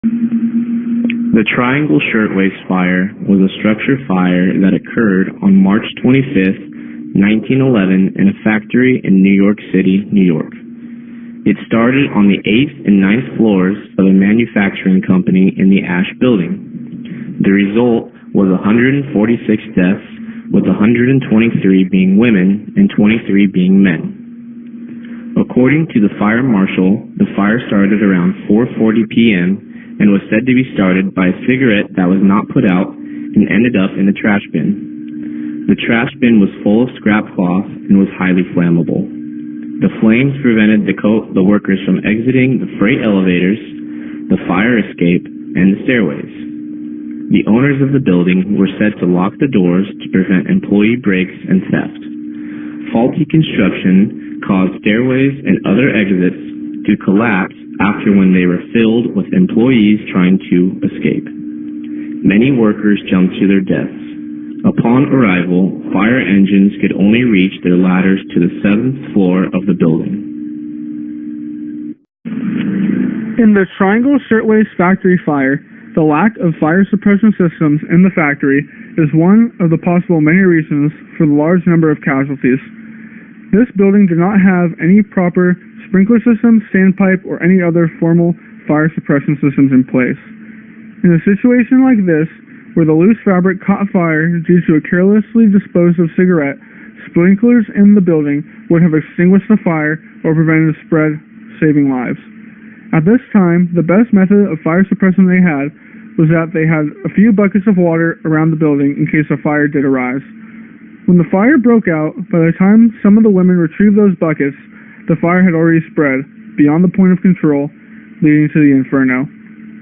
The Triangle Shirtwaist Fire was a structure fire that occurred on March 25, 1911 in a factory in New York City, New York. It started on the 8th and 9th floors of a manufacturing company in the Ash Building. The result was 146 deaths, with 123 being women and 23 being men. According to the fire marshal, the fire started around 4:40 p.m. and was said to be started by a cigarette that was not put out and ended up in the trash bin. The trash bin was full of scrap cloth and was highly flammable. The flames prevented the workers from exiting the freight elevators, the fire escape, and the stairways. The owners of the building were said to lock the doors to prevent employee breaks and theft. Faulty construction caused stairways and other exits to collapse after when they were filled with employees trying to escape. Many workers jumped to their deaths. Upon arrival, fire engines could only reach their ladders to the 7th floor of the building. In the Triangle Shirtwaist factory fire, the lack of fire suppression systems in the factory is one of the possible many reasons for the large number of casualties. This building did not have any proper sprinkler systems, standpipe, or any other formal fire suppression systems in place. In a situation like this, where the loose fabric caught fire due to a carelessly disposed of cigarette, sprinklers in the building would have extinguished the fire or prevented the spread, saving lives. At this time, the best method of fire suppression they had was that they had a few buckets of water around the building in case a fire did arise. When the fire broke out, by the time some of the women retrieved those buckets, the fire had already spread beyond the point of control, leading to the inferno.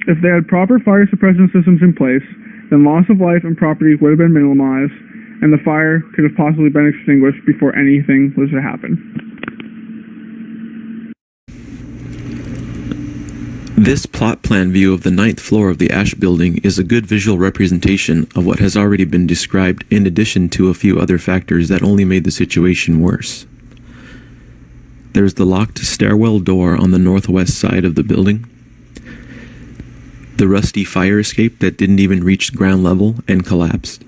If they had proper fire suppression systems in place, then loss of life and property would have been minimized, and the fire could have possibly been extinguished before anything was to happen. This plot plan view of the 9th floor of the Ash Building is a good visual representation of what has already been described, in addition to a few other factors that only made the situation worse. There's the locked stairwell door on the northwest side of the building, the rusty fire escape that didn't even reach ground level and collapsed.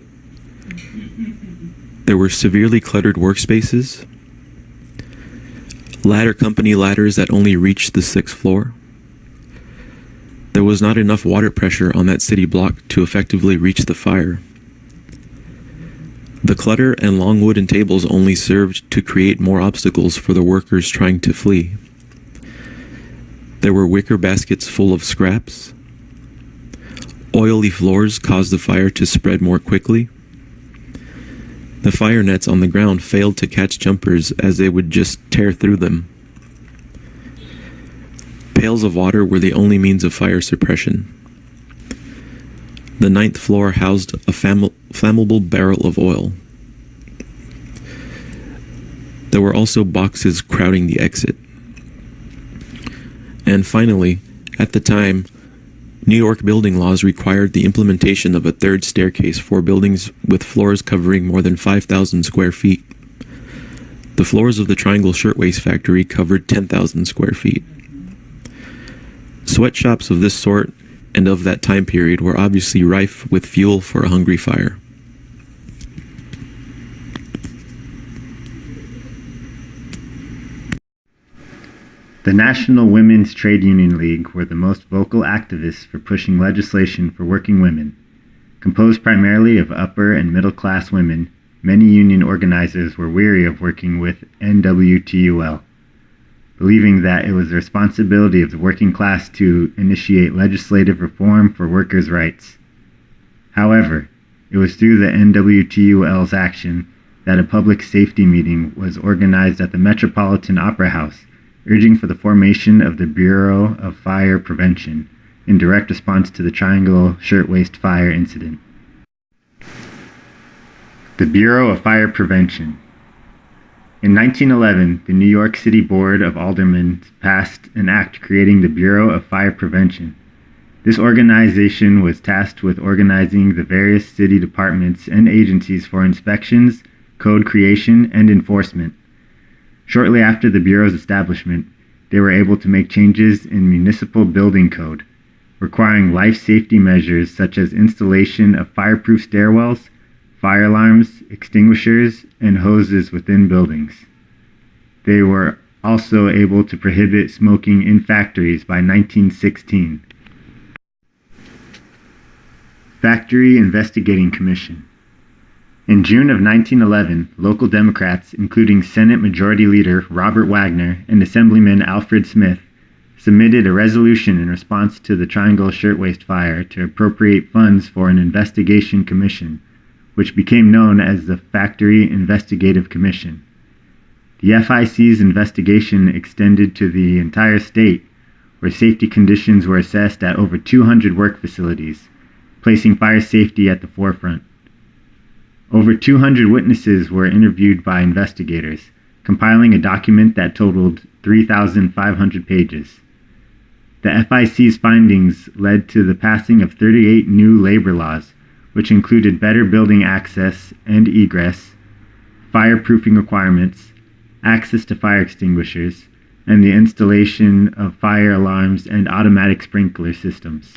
There were severely cluttered workspaces, ladder company ladders that only reached the 6th floor. There was not enough water pressure on that city block to effectively reach the fire. The clutter and long wooden tables only served to create more obstacles for the workers trying to flee. There were wicker baskets full of scraps. Oily floors caused the fire to spread more quickly. The fire nets on the ground failed to catch jumpers as they would just tear through them. Pails of water were the only means of fire suppression. The 9th floor housed a flammable barrel of oil. There were also boxes crowding the exit. And finally, at the time, New York building laws required the implementation of a 3rd staircase for buildings with floors covering more than 5,000 square feet. The floors of the Triangle Shirtwaist factory covered 10,000 square feet. Sweatshops of this sort and of that time period were obviously rife with fuel for a hungry fire. The National Women's Trade Union League were the most vocal activists for pushing legislation for working women. Composed primarily of upper and middle class women, many union organizers were weary of working with NWTUL, believing that it was the responsibility of the working class to initiate legislative reform for workers' rights. However, it was through the NWTUL's action that a public safety meeting was organized at the Metropolitan Opera House, urging for the formation of the Bureau of Fire Prevention in direct response to the Triangle Shirtwaist fire incident. The Bureau of Fire Prevention. In 1911, the New York City Board of Aldermen passed an act creating the Bureau of Fire Prevention. This organization was tasked with organizing the various city departments and agencies for inspections, code creation, and enforcement. Shortly after the Bureau's establishment, they were able to make changes in municipal building code. requiring life safety measures such as installation of fireproof stairwells, fire alarms, extinguishers, and hoses within buildings. They were also able to prohibit smoking in factories by 1916. Factory Investigating Commission. In June of 1911, local Democrats, including Senate Majority Leader Robert Wagner and Assemblyman Alfred Smith, submitted a resolution in response to the Triangle Shirtwaist Fire to appropriate funds for an investigation commission, which became known as the Factory Investigative Commission. The FIC's investigation extended to the entire state, where safety conditions were assessed at over 200 work facilities, placing fire safety at the forefront. Over 200 witnesses were interviewed by investigators, compiling a document that totaled 3,500 pages. The FIC's findings led to the passing of 38 new labor laws, which included better building access and egress, fireproofing requirements, access to fire extinguishers, and the installation of fire alarms and automatic sprinkler systems.